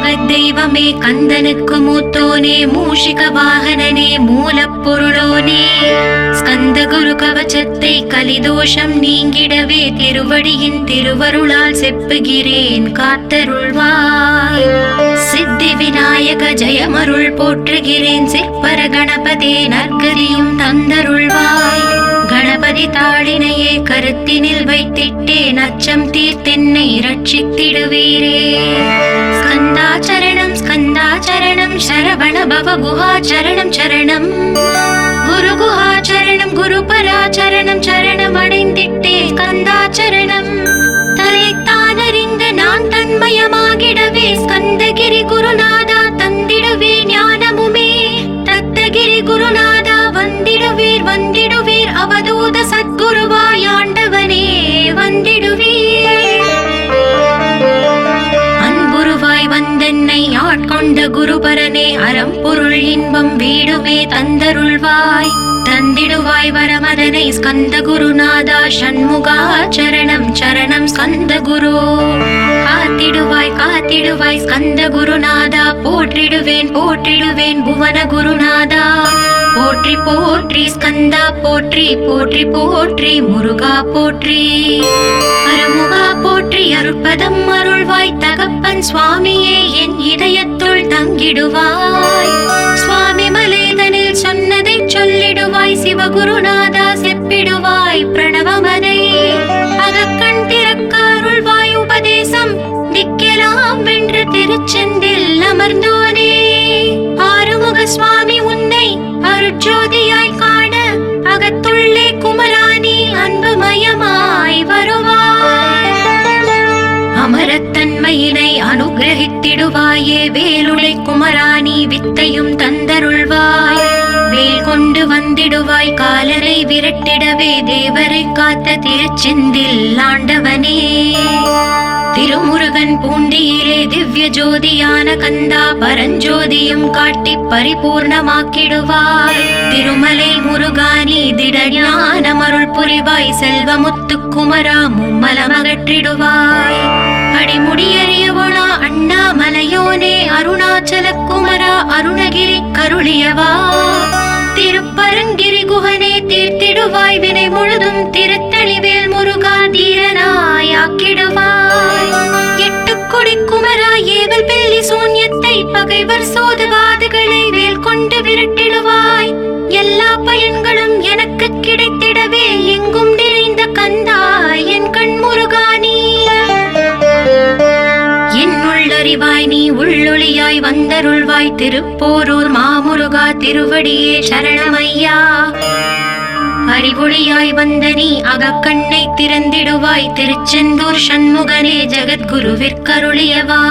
தெய்வமே கந்தனுக்கு மூத்தோனே மூஷிக வாகனனே மூலப்பொருளோனே ஸ்கந்த குரு கவசத்தை கலிதோஷம் நீங்கிடவே திருவடியின் திருவருளால் செப்புகிறேன் காத்தருள்வாய். சித்தி விநாயக ஜெயமருள் போற்றுகிறேன் சிற்பர கணபதே நற்கதியும் தந்தருள்வாய். கணபதி தாளினையே கருத்தினில் வைத்திட்டேன் அச்சம் தீர்த்தென்னை ரட்சித்திடுவீரே. ஸ்கந்தாச்சரணம் ஸ்கந்தாச்சரணம் சரவண பவ குஹாச்சரணம் சரணம் குரு குஹாச்சரணம் குரு பராச்சரணம் சரணம் அடைந்திட்டே ஸ்கந்தாச்சரணம். தன்னைத்தானறிந்து நான் தன்மயமாகிடவே ஸ்கந்தகிரி குருநாதா தந்திடுவே ஞானமுமே. தத்தகிரி குருநாதா வந்திடுவீர் வந்திடுவீர் அவதூத சத்குருவாய் ஆண்டவனே வந்திடுவீர். அன்புருவாய் வந்தென்னை ஆட்கொண்ட குருபரனே அறம்பொருள் இன்பம் வீடுமே தந்தருள்வாய். தந்திடுவாய் வரமதனை ஸ்கந்த குருநாதா ஷண்முகா சரணம் சரணம் ஸ்கந்த குரு. காத்திடுவாய் காத்திடுவாய் ஸ்கந்த குருநாதா போற்றிடுவேன் போற்றிடுவேன் புவன குருநாதா. போற்றி போற்றி ஸ்கந்தா போற்றி போற்றி போற்றி முருகா போற்றி. அருமுகா போற்றி அருட்பதம் அருள்வாய் தகப்பன் சுவாமியே என் இதயத்துள் தங்கிடுவாய். சுவாமி மலேதனில் சொன்னதை சொல்லிடுவாய் சிவகுருநாதா செப்பிடுவாய் பிரணவமதை. அகக்கண் திறக்க அருள்வாய் உபதேசம் திக்கெல்லாம் வென்று திருச்செந்தில் அமர்ந்தோனே. ஆறுமுக சுவாமி உன்னை அருட்ஜோதியாய் காண அகத்துள்ளே குமராணி அன்புமயமாய் வருவாய். அமரத்தன்மையினை அனுகிரகித்திடுவாயே வேலுளை குமராணி வித்தையும் தந்தருள்வாய். வேல் கொண்டு வந்திடுவாய் காலரை விரட்டிடவே தேவரை காத்த திருச்செந்தில் ஆண்டவனே. திருமுருகன் பூண்டியிலே திவ்ய ஜோதியான கந்தா பரஞ்சோதியும் காட்டி பரிபூர்ணமாக்கிடுவாய். திருமலை முருகானி திடஞானமருள் புரிவாய் செல்வமுத்து குமரா மும்மலமகற்றிடுவாய். அடிமுடியறியவளா அண்ணாமலையோனே அருணாச்சல குமரா அருணகிரி கருளியவா. திருப்பரங்கிரி குகனே தீர்த்திடுவாய் வினை முழுதும் திருத்தளிவேல் முருகா தீரனாய் ஆக்கிடுவாய். எட்டுக்குடி குமரா ஏவல் பில்லி சூன்யத்தை பகைவர் சோதுவாதுகளை வேல் கொண்டு விரட்டிடுவாய். எல்லா பயன்களும் எனக்கு கிடைத்திடவே எங்கும் நிறைந்த கந்தா என் கண் முருகானி. என்னுள்ளறிவாய் நீ உள்ளொளியாய் வந்தருள்வாய் திருப்போரூர் மாமுருகா திருவடியே சரணமையா. அறிவொளியாய் வந்த நீ அகக்கண்ணை திறந்திடுவாய் திருச்செந்தூர் ஷண்முகனே ஜகத்குருவிற்கருளியவா.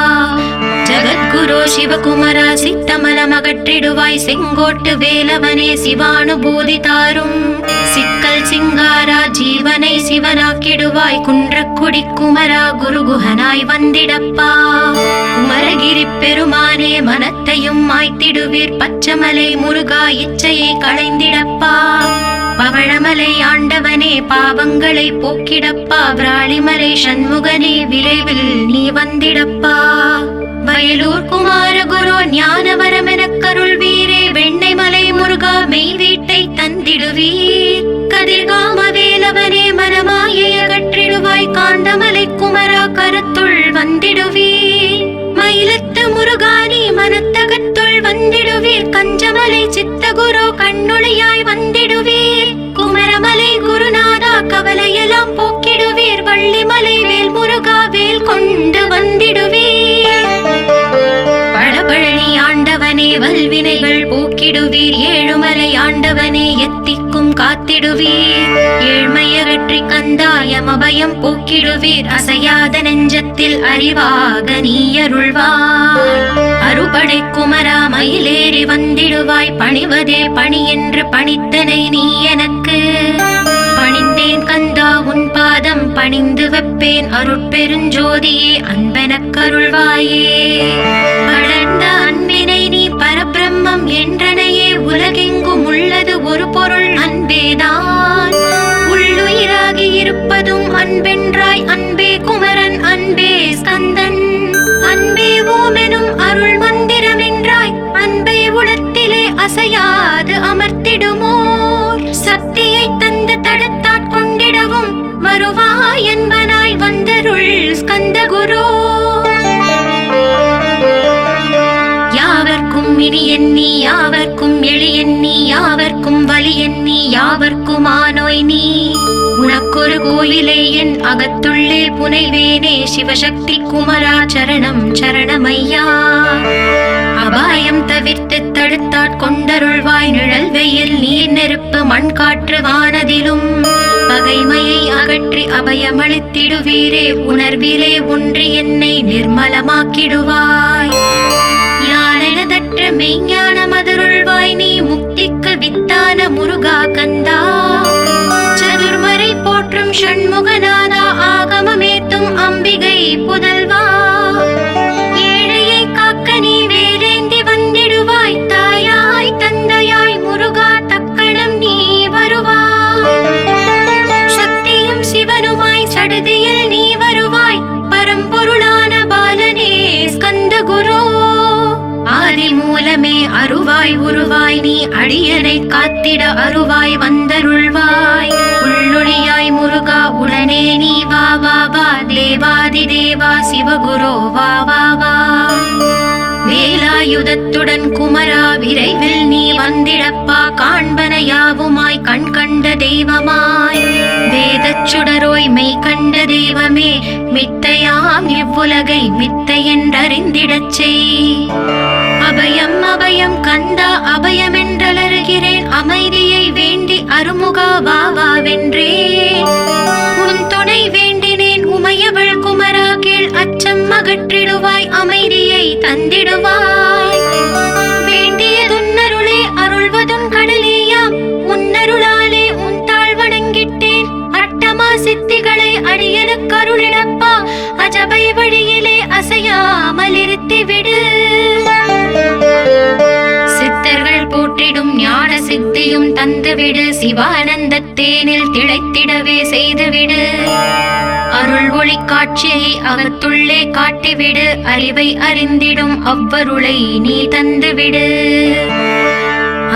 ஜகத்குரு சிவகுமரா சித்தமலமகற்றிடுவாய் செங்கோட்டு வேலவனே சிவானுபூதி தாரும். சிக்கல் சிங்காரா ஜீவனை சிவனாக்கிடுவாய் குன்றக்குடி குமரா குருகுஹனாய் வந்திடப்பா. குமரகிரி பெருமானே மனத்தையும் மாய்த்திடுவீர் பச்சமலை முருகா இச்சையை களைந்திடப்பா. பவழமலை ஆண்டவனே பாவங்களை போக்கிடப்பா. விராளிமலை சண்முகனே விரைவில் நீ வந்திடப்பா. வயலூர் குமாரகுரு ஞானவரமெனக் கருள்வீரே. வெண்ணைமலை முருகா மெய் வீட்டை தந்திடுவீர். கதிர்காம வேலவனே மனமாயை அகற்றிடுவாய். காந்தமலை குமரா கருத்துள் வந்திடுவீர். மயிலத்து முருகானி மனத்தகத்துள் வந்திடுவீர். கஞ்சமலை சித்தகுரு கண்ணொளியாய் வந்திடுவீர். குமரமலை குருநாதா கவலையெல்லாம் போக்கிடுவீர். வள்ளிமலை வேல் முருகா வேல் கொண்டு வந்திடுவீர். பழபழனி ஆண்டவனே வல்வினைகள் போக்கிடுவீர். ஏழுமலை ஆண்டவனே எத்திக்கும் காத்திடுவீர். ஏழ்மையகற்றி கந்தாயம் அபயம் போக்கிடுவீர். அசையாத நெஞ்சத்தில் அறிவாக நீ அருள்வாய். அறுபடை குமரா மயிலேறி வந்திடுவாய். பணிவதே பணி என்று பணித்தனை நீ எனக்கு. பணிந்தேன் கந்தா உன் பாதம் பணிந்து வைப்பேன். அருட்பெருஞ்சோதியே அன்பெனக் கருள்வாயே. வளர்ந்த அன்பினை நீ பரபிரம்மம் என்றனையே. உலகெங்கும் உள்ளது ஒரு பொருள் அன்பேதான். உள்ளுயிராகி இருப்பதும் அன்பென்றாய். அன்பே குமரன் அன்பே ஸ்கந்தன் அன்பே ஓமெனும் அசையாது அமர்த்திடுமோர் சக்தியை தந்து தடுத்தாற் கொண்டிடவும் வருவாய் என்பனாய் வந்தருள் ஸ்கந்த குரு. யாவர்க்கும் இனி எண்ணி யாவர்க்கும் எளி எண்ணி யாவர்க்கும் வலி எண்ணி யாவர்க்கும் ஆனோய் நீ உனக்கொரு கோயிலே என் அகத்துள்ளே புனைவேனே சிவசக்தி குமரா சரணம் சரணமையா. அபாயம் தவிர்த்து தடுத்தாற் கொண்டருள்வாய் நிழல் வெயில் நீர் நெருப்பு மண் காற்று வானதிலும் பகைமையை அகற்றி அபயமளித்திடுவீரே உணர்விலே ஒன்றி என்னை நிர்மலமாக்கிடுவாய். யானெனதற்ற மெய்ஞான மதுருள்வாய் நீ முக்திக்கு வித்தான முருகா கந்தா. சதுர்மறை போற்றும் ஷண்முகநாதா ஆகமமேத்தும் அம்பிகை புதல்வா. ஏழையை காக்க நீ வேலேந்தி வந்திடுவாய் தாயாய் தந்தையாய் முருகா தக்கணம் நீ வருவாய். சக்தியும் சிவனுமாய் சடுதியில் நீ வருவாய் பரம்பொருளான பாலனே ஸ்கந்த குரு. ஆதி மூலமே அருவாய் உருவாய் நீ அடியனை காத்திட அருவாய் வந்தருள்வாய். உள்ளொளியாய் முருகா உடனே நீ வா வா வா தேவாதி தேவா சிவகுரு வா வா வா. வேலாயுதத்துடன் குமரா விரைவில் நீ வந்திடப்பா காண்பன யாவுமாய் கண் கண்ட தெய்வமாய் வேதச் சுடரோய் மெய் கண்ட தெய்வமே மித்தையாம் இவ்வுலகை மித்தை என்றறிந்திடச் செய். அபயம் அபயம் கந்தா அபயமென்றலறுகிறேன் அமைதியை வேண்டி அருமுகா வா வா வென்றேன். உன் துணை வேண்டினேன் உமையவள் குமரா கீழ் அச்சம் அகற்றிடுவாய் அமைதியை தந்திடுவாய். வேண்டியதுன்னருளே அருள்வதும் கடலேயாம் உன்னருளாலே உன் தாழ் வணங்கிட்டேன். அட்டமா சித்திகளை அடியனுக்கு அருளிடப்பா அஜபை வழியிலே அசையாமல் இருத்திவிடு. சித்தர்கள் போற்றிடும் ஞான சித்தியும் தந்துவிடு சிவானந்த தேனில் திளைத்திடவே செய்துவிடு. அருள் ஒளி காட்சியை அகத்துள்ளே காட்டிவிடு அறிவை அறிந்திடும் அவ்வருளை நீ தந்துவிடு.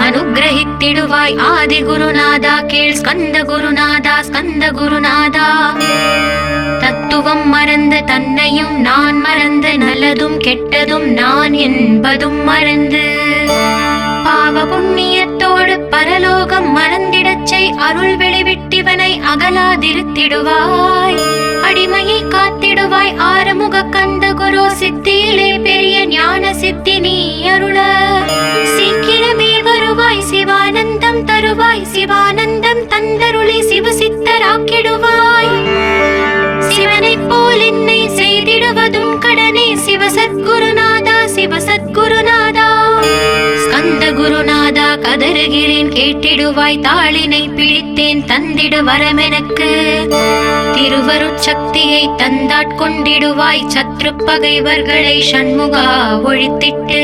அனுகிரகித்திடுவாய் ஆதி குருநாதா கீழ் ஸ்கந்த குருநாதா ஸ்கந்த குருநாதா. தத்துவம் மறந்து தன்னையும் நான் மறந்து நல்லதும் கெட்டதும் நான் என்பதும் மறந்து பாவ புண்ணியத்தோடு பரலோகம் மறந்திடச் செய் அருள் வெளிவிட்டிவனை அகலாதிருத்திடுவாய். அடிமையை காத்திடுவாய் ஆறுமுக கந்த குரு சித்தியிலே பெரிய ஞான சித்தி நீ அருள. சீக்கிரமே வருவாய் சிவானந்தம் தருவாய் சிவானந்தம் தந்தருளி சிவசித்தராக்கிடுவாய். சிவனை போல் என்னை செய்திடுவதும் கடனே சிவசத்குருநாதா சிவசத்குருநாதா. ஸ்கந்த குருநாதா கதறுகிறேன் கேட்டிடுவாய் தாளினை பிடித்தேன் தந்திடு வரமெனக்கு. திருவருட்சக்தியை தந்தாட்கொண்டிடுவாய் சத்ரு பகைவர்களை ஷண்முகா ஒழித்திட்டு.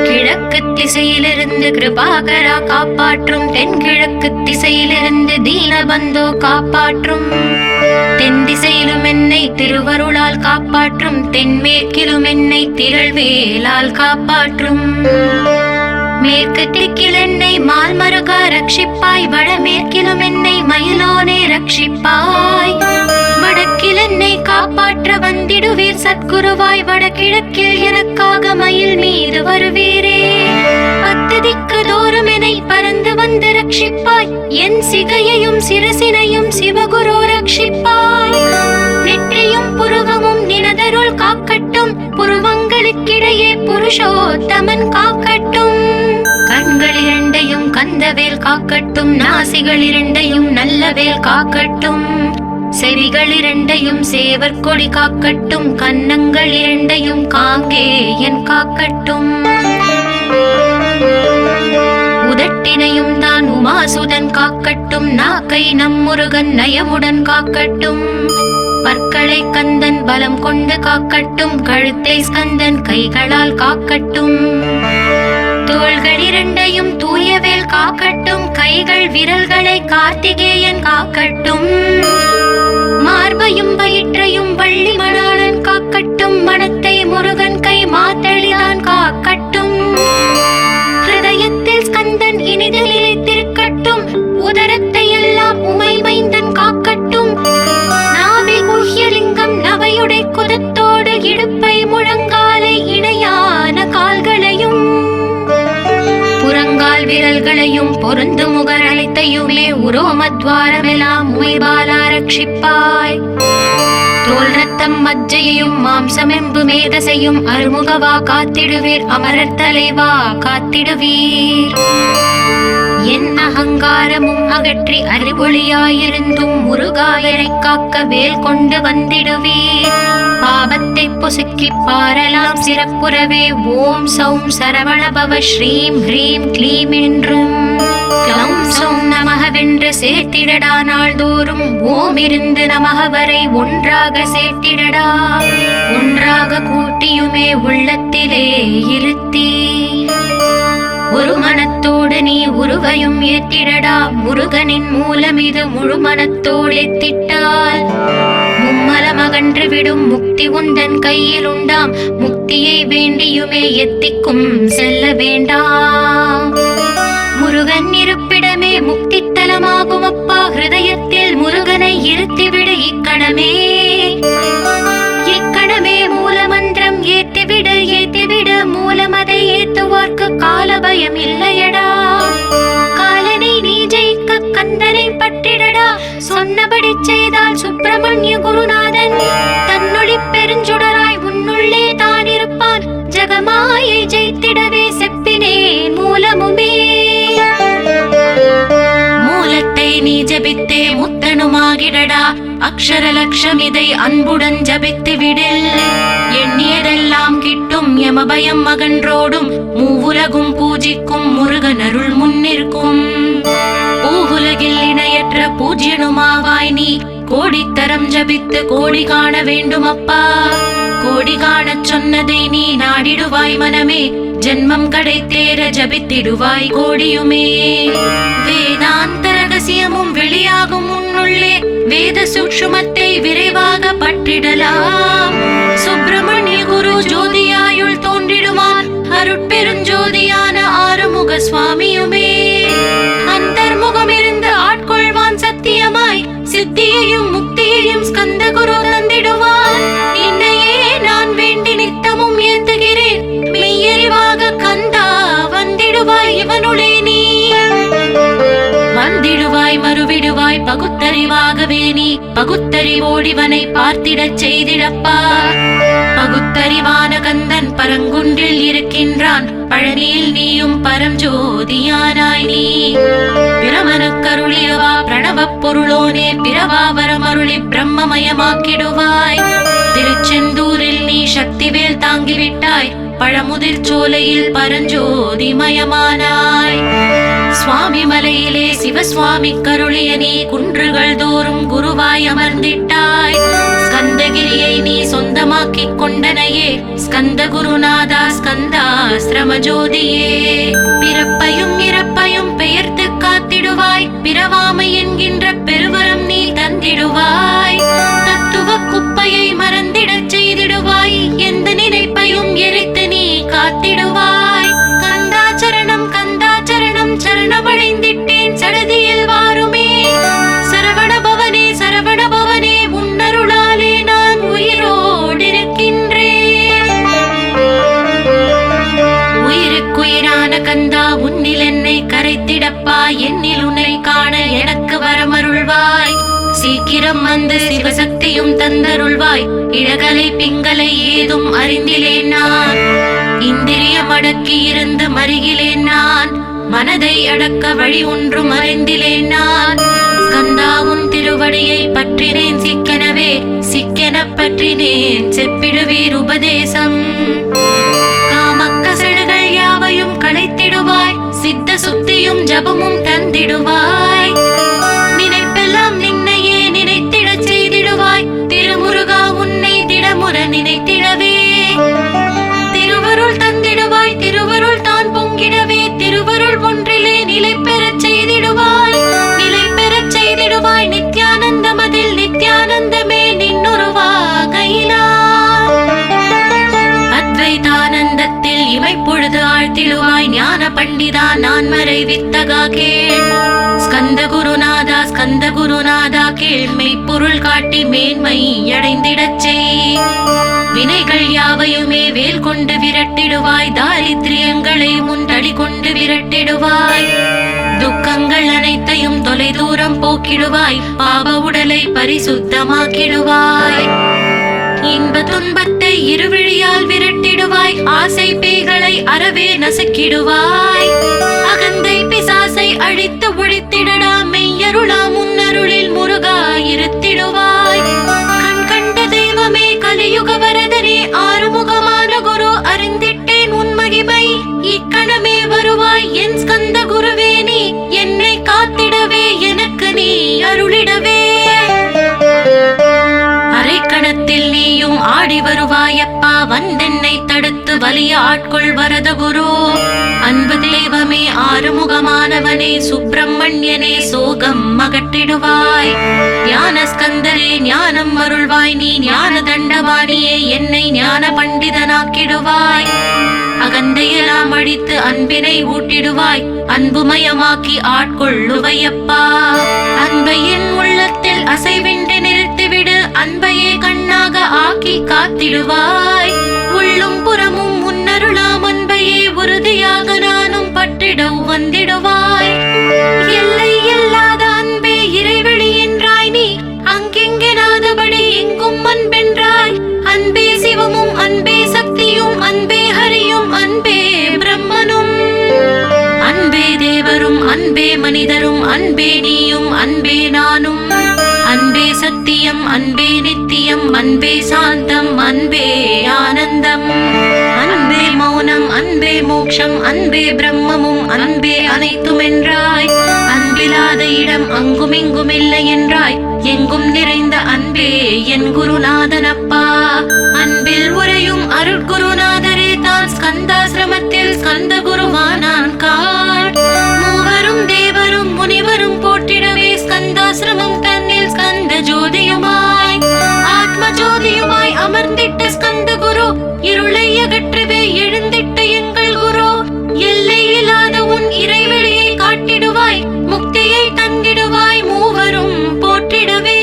கிழக்கு திசையிலிருந்து கிருபாகரா காப்பாற்றும் தென்கிழக்கு திசையிலிருந்து தீனபந்தோ காப்பாற்றும். தென் திசையிலும் என்னை திருவருளால் காப்பாற்றும் தென்மேற்கிலும் என்னை திரள்வேலால் காப்பாற்றும். மேற்கு திக்கில் என்னை மால்மருகா ரட்சிப்பாய் வடமேற்கிலும் என்னை மயிலோனே ரட்சிப்பாய். வடக்கில் என்னை காப்பாற்ற வந்திடுவீர் சத்குருவாய் வடகிழக்கில் எனக்காக மயில் மீது வருவீரே. பத்து திக்கு தோறும் என்னை பறந்து வந்து ரட்சிப்பாய் என் சிகையையும் சிரசினையும் சிவகுரு ரட்சிப்பாய். நெற்றியும் புருவமும் நினதருள் காக்கட்டும் புருவங்களுக்கிடையே புருஷோத்தமன் காக்கட்டும். கண்கள் இரண்டையும் கந்தவேல் காக்கட்டும் நாசிகள் இரண்டையும் நல்லவேல் காக்கட்டும். செவிகள் இரண்டையும் சேவர் கொடி காக்கட்டும் கன்னங்கள் இரண்டையும் காங்கேயன் காக்கட்டும். உதட்டினையும் தான் உமாசுதன் காக்கட்டும் நாக்கை நம் முருகன் நயமுடன் காக்கட்டும். பற்களை கந்தன் பலம் கொண்டு காக்கட்டும் கழுத்தை ஸ்கந்தன் கைகளால் காக்கட்டும். தோள்கள் இரண்டையும் தூயவேல் காக்கட்டும் கைகள் விரல்களை கார்த்திகேயன் காக்கட்டும். மார்பையும் வயிற்றையும் வள்ளி மணாளன் காக்கட்டும் மனத்தை முருகன் கை மாத்தளிதான் காக்கட்டும். உரோமத்வாரமெல்லாம் உமைபாலா ரட்சிப்பாய். தோல் ரத்தம் மஜ்ஜையையும் மாம்சமெம்பு மேதசையும் அருமுகவா காத்திடுவீர், அமரர் தலைவா காத்திடுவீர். என் அகங்காரமும் அகற்றி அறிவொளியாயிருந்தும் முருகாயரைக் காக்க வேல் கொண்டு வந்திடுவீர். பாபத்தை பொசுக்கி பாரலாம் சிறப்புறவே ஓம் சௌம் சரவணபவ ஸ்ரீம் ஹ்ரீம் க்ளீம் என்றும் க்ளௌம் சௌம் நமகவென்று சேர்த்திடடா. நாள்தோறும் ஓம் இருந்து நமக வரை ஒன்றாக சேர்த்திடடா. ஒன்றாக கூட்டியுமே உள்ளத்திலே இருத்தி ஒரு மனத்தோடு நீ உருவையும் ஏற்றிடடா. முருகனின் மூலம் இது முழு மனத்தோடு ஏத்திட்டால் மும்மலம் அகன்று விடும் முக்தி உந்தன் கையில் உண்டாம். முக்தியை வேண்டியுமே எத்திக்கும் செல்ல வேண்டாம். முருகன் இருப்பிடமே முக்தி தலமாகும் அப்பா. ஹிருதயத்தில் முருகனை இருத்திவிடு இக்கணமே. இக்கணமே மூலமந்திரம் ஏத்திவிடு ஏத்திவிடு. மூலம் அதை ஏத்துவார்க்கு கால பயம் இல்லையடா. காலனை நீ ஜெயிக்க கந்தனை பற்றிடடா. சொன்னபடி செய்தால் சுப்பிரமணிய குருநாதன் தன்னொளி பெருஞ்சுடராய் உன்னுள்ளே தான் இருப்பான். ஜகமாயை ஜெயித்திடவே செப்பினேன் மூலமுமே. மூலத்தை நீ ஜபித்தே முத்தனுமாகிடடா. அக்ஷர லட்சம் இதை அன்புடன் ஜபித்து விடில். எண்ணியதெல்லாம் கிட்டும் யமபயம் அகன்றோடும். மூவுலகும் பூஜிக்கும் முருகன் அருள் முன்னிற்கும். பூவுலகில் இணையற்ற பூஜ்யனுமாவாய் நீ. கோடித்தரம் ஜபித்து கோடி காண வேண்டும் அப்பா. கோடி காணச் சொன்னதை நீ நாடிடுவாய் மனமே. ஜென்மம் கடைத்தேற ஜபித்திடுவாய் கோடியுமே. வேதாந்த ரகசியமும் வெளியாகும் உன்னுள்ளே. வேத சூக்ஷ்மத்தை விரைவாக பற்றிடலாம். சுப்பிரமணிய குரு ஜோதியாயுள் தோன்றிடுவான். அருட்பெருஞ்சோதியான ஆறுமுக சுவாமியுமே. அந்தர்முகம் இருந்து ஆட்கொள்வான் சத்தியமாய். சித்தியையும் முக்தியையும் ஸ்கந்த குரு தந்திடுவான். என்னையே நான் வேண்டி நித்தமும் ஏத்துகிறேன். மெய்யறிவாக கந்தா வந்திடுவாய் இவனுளே நீ. வந்திடுவாய் மறுவிடுவாய் பகுத்தறிவாகவே நீ. பகுத்தறிவோடிவனை பார்த்திடச் செய்திடப்பா. பகுத்தறிவான கந்தன் பரங்குன்றில் இருக்கின்றான். பழனியில் நீயும் பரஞ்சோதியானாய் நீ. பிரமனுக்கருளியவா பிரணவப் பொருளோனே. பிறவாவரமருளி பிரம்மமயமாக்கிடுவாய். திருச்செந்தூரில் நீ சக்திவேல் தாங்கிவிட்டாய். பழமுதிர் சோலையில் பரஞ்சோதிமயமானாய். சுவாமி மலையிலே சிவசுவாமி கருளிய நீ. குன்றுகள் தோறும் குருவாய் அமர்ந்திட்டாய். ஸ்கந்தகிரியை நீ சொந்தமாக்கிக் கொண்டனையே. ஸ்கந்த குருநாதா ஸ்கந்தாஸ்திரம ஜோதியே. பிறப்பையும் இறப்பையும் பெயர்த்து காத்திடுவாய். பிறவாமை என்கின்ற பெருவரம் நீ தந்திடுவாய். தத்துவ குப்பையை மறந்திடச் செய்திடுவாய். எந்த நினைப்பையும் எரித்து நீ காத்திடுவாய். கந்தாச்சரணம் கந்தாச்சரணம் சரணமடைந்திட்டேன் சடதியில் வாருமே. சரவண பவனே சரவண பவனே உன்னருளாலே நான் உயிரோடு இருக்கின்றேன். உயிருக்குயிரான கந்தா உன்னில் என்னை கரைத்திடப்பா. என்னில் உன்னை காண எனக்கு வரமருள்வாய். சீக்கிரம் வந்து சிவசக்தியும் தந்தருள்வாய். இழகலை பிங்களை ஏதும் அறிந்திலேன் நான். இந்திரியம் அடக்கி இருந்து மருகிலேன் நான். மனதை அடக்க வழி ஒன்றும் அறிந்திலேன் நான். ஸ்கந்தாவும் திருவடியை பற்றினேன் சிக்கெனவே. சிக்கென பற்றினேன் செப்பிடுவீர் உபதேசம். காமக்கசடுகள் யாவையும் களைத்திடுவாய். சித்த சுத்தியும் ஜபமும் தந்திடுவாய். நினைப்பெல்லாம் நின்னையே நினைத்திடச் செய்திடுவாய். திருமுருகா உன்னை திடமுற நினைத்திடவே. திருவருள் தந்திடுவாய். திருவருள் தான் பொங்கிடவே. திருவருள் ஒன்றிலே நிலை பெறச் செய்திடுவாய். நிலை பெறச் செய்திடுவாய். நித்யானந்தமதில் நித்யானந்தமே நின்னுருவாகையிலா. அத்வைதானந்தத்தில் இமைப்பொழுது ஆழ்த்திடுவாய். ஞான பண்டிதா நான் மறை வித்தகா கேள். ஸ்கந்த குருநாதா ஸ்கந்த குருநாதா கேள். மெய்ப்பொருள் காட்டி மேன்மை அடைந்திடச் செய். வினைகள் யாவையுமே வேல் கொண்டு விரட்டிடுவாய். தாரித்ரியங்களை முன் தடி கொண்டு விரட்டிடுவாய். துக்கங்கள் அனைத்தையும் தொலை தூரம் போக்கிடுவாய், பாவ உடலை பரிசுத்தமாக்கிடுவாய். இன்ப துன்பத்தை இருவிழியால் விரட்டிடுவாய், ஆசை பேய்களை அறவே நசுக்கிடுவாய். அகந்தை பிசாசை அழித்து ஒழித்திடடா, மெய்யருளா முன்னருளில் முருகா இருத்திடுவாய். கண் கண்ட தெய்வமே கலியுக வரதனே, ஆறுமுகமான குரு அறிந்திட்டேன் உன் மகிமை. இக்கணமே வருவாய் என் ஸ்கந்த குருவே, நீ என்னை காத்திடவே எனக்கு நீ அருளிடவே. அரைக்கணத்தில் நீயும் ஆடி வருவாயப்பா, வந்தென்னை தடுத்து வலிய ஆட்கொள் வரத குரு. அன்பு தெய்வமே ஆறுமுகமானவனே, சுப்பிரமணியனே சோகம் அகற்றிடுவாய். ஞான ஸ்கந்தரே ஞானம் அருள்வாய், நீ ஞான தண்டவாணியே என்னை ஞான பண்டிதனாக்கிடுவாய். அகந்தையெல்லாம் அழித்து அன்பினை ஊட்டிடுவாய், அன்புமயமாக்கி ஆட்கொள்ளுவையப்பா. அன்பையின் உள்ளத்தில் அசைவின்றி நிறுத்திவிடு, அன்பையே கண்ணாக ஆக்கி காத்திடுவாய். உள்ளும் புறமும் முன்னருளாம் அன்பையே உறுதியாக நானும் பற்றிட வந்திடுவாய். எல்லை இல்லாத அன்பே இறைவெளி என்றாய், நீ அங்கெங்கெனாதபடி எங்கும் அன்பென்றாய். அன்பே சிவமும் அன்பே சக்தியும் அன்பே ஹரியும் அன்பே பிரம்மனும். அன்பே தேவரும் அன்பே மனிதரும் அன்பே நீயும் அன்பே நானும். அன்பே சத்தியம் அன்பே நித்தியம் அன்பே சாந்தம் அன்பே ஆனந்தம். அன்பே மௌனம் அன்பே மோட்சம் அன்பே பிரம்மமும் அன்பே அனைத்தும் என்றாய். அன்பில்லாத இடம் அங்குமிங்கும் இல்லை என்றாய், எங்கும் நிறைந்த அன்பே என் குருநாதனப்பா. அன்பில் உரையும் அருட்குருநாதரே தான் ஸ்கந்தாசிரமத்தில் ஸ்கந்த குருவானான் காட். மூவரும் தேவரும் முனிவரும் போற்றிடவே ஸ்கந்தாசிரமம் தன்னில் ஸ்கந்த ஜோதியுமாய் ஆத்ம ஜோதியுமாய் அமர்ந்திட்ட ஸ்கந்த குரு, இருளை அகற்றவே எழுந்திட்ட எங்கள் குரு. எல்லை இல்லாத உன் இறைவெளியை காட்டிடுவாய், முக்தியை தந்திடுவாய், மூவரும் போற்றிடவே.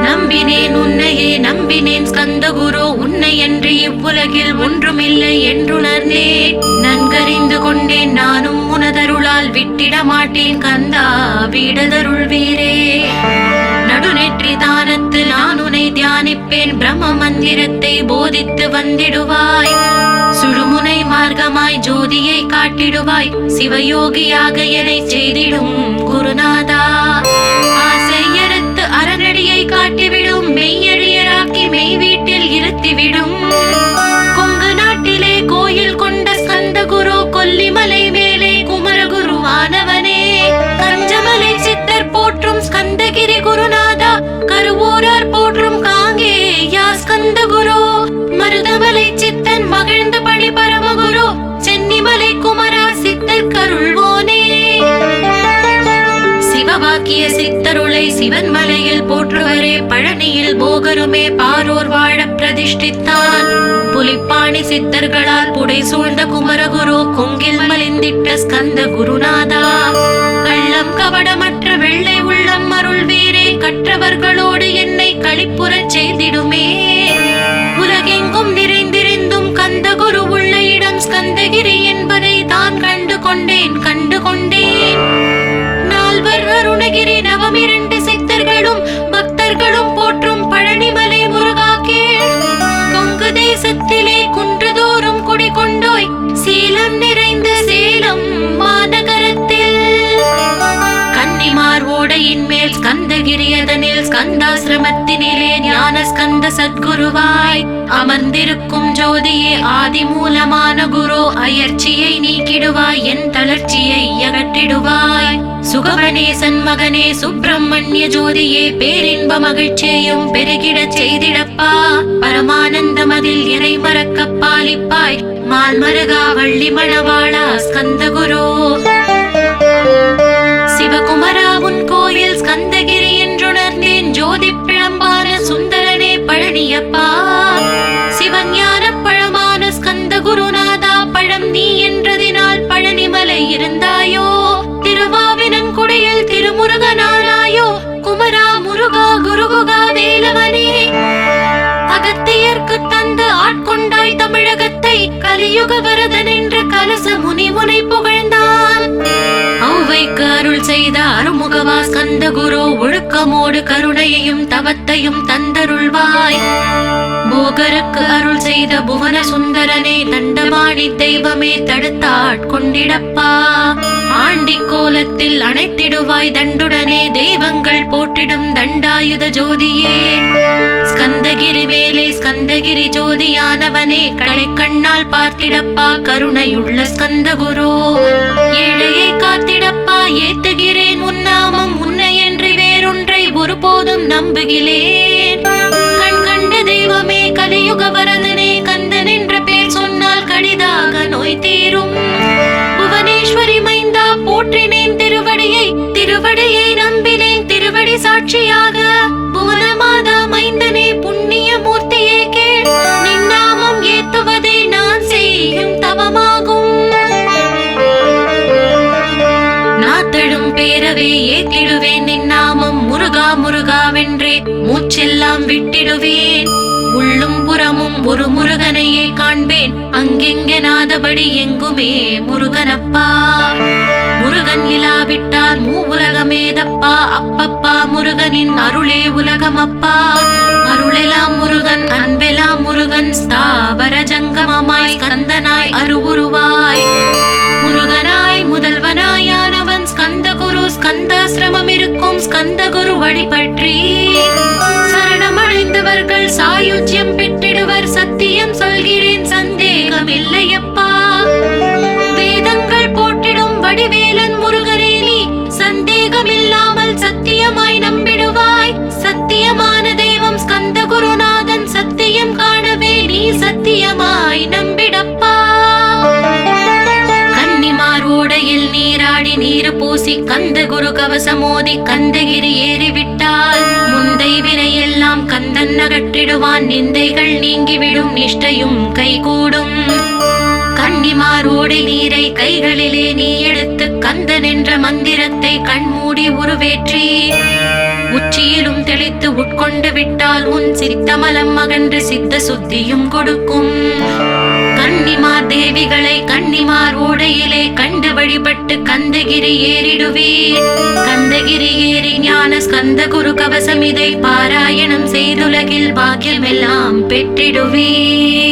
நம்பினேன் உன்னையே நம்பினேன் ஸ்கந்த குரு, உன்னை என்று இவ்வுலகில் ஒன்றுமில்லை என்றுணர்ந்தேன். நன்கறிந்து கொண்டேன் நானும் உனதருளால் விட்டிட மாட்டேன் கந்தா வீடதருள் வீரே. நடுநெற்றி தானத்து நான் உன்னை தியானிப்பேன், பிரம்ம மந்திரத்தை போதித்து வந்திடுவாய். சுழுமுனை மார்க்கமாய் ஜோதியை காட்டிடுவாய், சிவயோகியாக என்னை செய்திடும் குருநாதா. ஆசையறுத்து அறநடியை காட்டிவிடும், மெய்யழியராக்கி மெய் வீட்டில் இருத்திவிடும். கொங்கு நாட்டிலே கோயில் கொண்ட ஸ்கந்த குரு, கொல்லிமலை மேலே குமரகுருவானவனே. கஞ்சமலை சித்தர் போற்றும் ஸ்கந்தகிரி குருநாதா, கருவூரார் போற்றும் காங்கேயா ஸ்கந்த குரு. மருதமலை சித்தன் மகிழ்ந்து பணி பரமகுரு, சென்னிமலை குமரா சித்தர் கருள்வோனே. சிவவாக்கிய சித்தருளை சிவன் மலையில் போற்றுவரே, பழனியில் போகருமே பாரோர் வாழ பிரதிஷ்டித்தான். புலிப்பாணி சித்தர்களால் புடை சூழ்ந்த குமரகுரு, கொங்கில் மலிந்திட்ட ஸ்கந்த குருநாதா. கள்ளம் கபடமற்ற வெள்ளை உள்ளம் அருள் வீரே, கற்றவர்களோடு என்னை களிப்புறச் செய்திடுமே. உலகெங்கும் நிறைந்திருந்தும் கந்த குரு உள்ள இடம் ஸ்கந்தகிரி என்பதை தான் கண்டு கொண்டேன் கண்டு கொண்டேன். நால்வர் அருணகிரி நவமிரண்டு சித்தர்களும் பக்தர்களும் போற்றும் பழனிமலை முருகா கேள். கொங்கு தேசத்திலே குன்றுதோறும் குடிகொண்டோய், சீலம் நிறைந்த சேலம் மாநகரத்தில். கன்னிமார் ஓடையின் மேல் ஸ்கந்தகிரி, அதனில் ஸ்கந்தாசிரமத்தினிலே ஞான ஸ்கந்த சத்குருவாய் அமர்ந்திருக்கும் ஜோதியே ஆதி மூலமான குரு. அயற்சியை நீக்கிடுவாய், என் தளர்ச்சியை அகற்றிடுவாய். சுகவனேசன் மகனே சுப்பிரமணிய ஜோதியே, பேரின்ப மகிழ்ச்சியையும் பெருகிடச் செய்திடப்பா. பரமானந்தம் அதில் இறை மறக்க பாலிப்பாய், மால்மருகா வள்ளி மணவாளா ஸ்கந்த குரு. சிவகுமரா உன் கோயில் ஸ்கந்தகிரி என்றுணர்ந்தேன், ஜோதி பிழம்பான சுந்தரனே பழனியப்பா. சிவஞான பழமான ஸ்கந்த குருநாதா, பழம் நீ என்றதினால் பழனிமலை இருந்தாயோ. திருவாவினங்குடியில் திருமுருகனானாயோ, குமரா முருகா குருகுகா வேலவனே. அகத்தியர்க்கு தந்து ஆட்கொண்டாய் தமிழகத்தை, கலியுக வரதன் என்ற கலச முனி உனை புகழ்ந்தான். ஔவைக்கு அருள் செய்த அருமுகவா ஸ்கந்த குரு, ஒழுக்கமோடு கருணையையும் தவத்தையும் தந்தருள்வாய். போகருக்கு அருள் செய்த புவன சுந்தரனே, தண்டபாணி தெய்வமே தடுத்தாட்கொண்டிடப்பா. ஆண்டி கோலத்தில் அணைத்திடுவாய் தண்டுடனே, தெய்வங்கள் போற்றிடும் தண்டாயுத ஜோதியே. ஸ்கந்தகிரி வேலே ஸ்கந்தகிரி ஜோதியானவனே, கடை கண்ணால் பார்த்திடப்பா கருணையுள்ள ஸ்கந்த குரு. ஏழையை காத்திடப்பா ஏத்துகிறேன் உன்னாமம், உன்னை என்று வேறொன்றை ஒருபோதும் நம்புகிறேன். கண் கண்ட தெய்வமே கலியுக வரதனே, கந்தன் என்ற பேர் சொன்னால் கடிதாக நோய் தீரும். புவனேஸ்வரி மைந்தா போற்றினேன் திருவடியை, திருவடியை நம்பினேன் திருவடி சாட்சியாக. புவனமாதா மைந்தனே புண்ணிய மூர்த்தியே கேள், நின்னாமம் ஏத்துவதே நான் செய்யும் தவமாகும். நாத்தழும் பேரவே ஏத்திடுவேன் நின்னாமம், முருகா முருகாவென்றே மூச்செல்லாம் விட்டிடுவேன். உள்ளும் புறமும் ஒரு முருகனையே காண்பேன், அங்கெங்கெனாதபடி எங்குமே முருகனப்பா. முருகன் இலாவிட்டால் மூவுலகமேதப்பா, அப்பப்பா முருகனின் அருளே உலகமப்பா. அருளெல்லாம் முருகன் அன்பெல்லாம் முருகன், ஸ்தாவர ஜங்கமமாய் ஸ்கந்தனாய் அருவுருவாய். முருகனாய் முதல்வனாயானவன் ஸ்கந்த குரு, ஸ்கந்தாசிரமம் இருக்கும் ஸ்கந்த குரு வழிபற்றி சரணமடைந்தவர்கள் சாயுஜ்யம் பெற்றிடுவர். சத்தியம் சொல்கிறேன் சந்தேகம் இல்லையப்பா. வேதங்கள் போற்றிடும் வடிவேலன் முருகனே நீ, சந்தேகம் இல்லாமல் சத்தியமாய் நம்பிடுவாய். சத்தியமான தெய்வம் ஸ்கந்த குருநாதன், சத்தியம் காணவே நீ சத்தியமாய் நம்பிடப்பா. கன்னிமார் ஓடையில் நீராடி நீர் பூசி கந்த குரு கவசமோதி கந்தகிரி ஏறிவிட்டால், முந்தை வினையெல்லாம் கந்தன் அகற்றிடுவான். நிந்தைகள் நீங்கிவிடும், நிஷ்டையும் கைகூடும். கன்னிமாரோடு நீரை கைகளிலே நீ எடுத்து கந்தன் என்ற மந்திரத்தை கண்மூடி உருவேற்றி உச்சியிலும் தெளித்து உட்கொண்டு விட்டால் உன் சித்தமலம் அகன்று சித்த சுத்தியும் கொடுக்கும். கன்னிமார் தேவிகளை கன்னிமார் ஓடையிலே கண்டு வழிபட்டு கந்தகிரி ஏறிடுவீர். கந்தகிரி ஏறி ஞான ஸ்கந்த குரு கவசம் இதை பாராயணம் செய்துலகில் பாக்கியமெல்லாம் பெற்றிடுவீர்.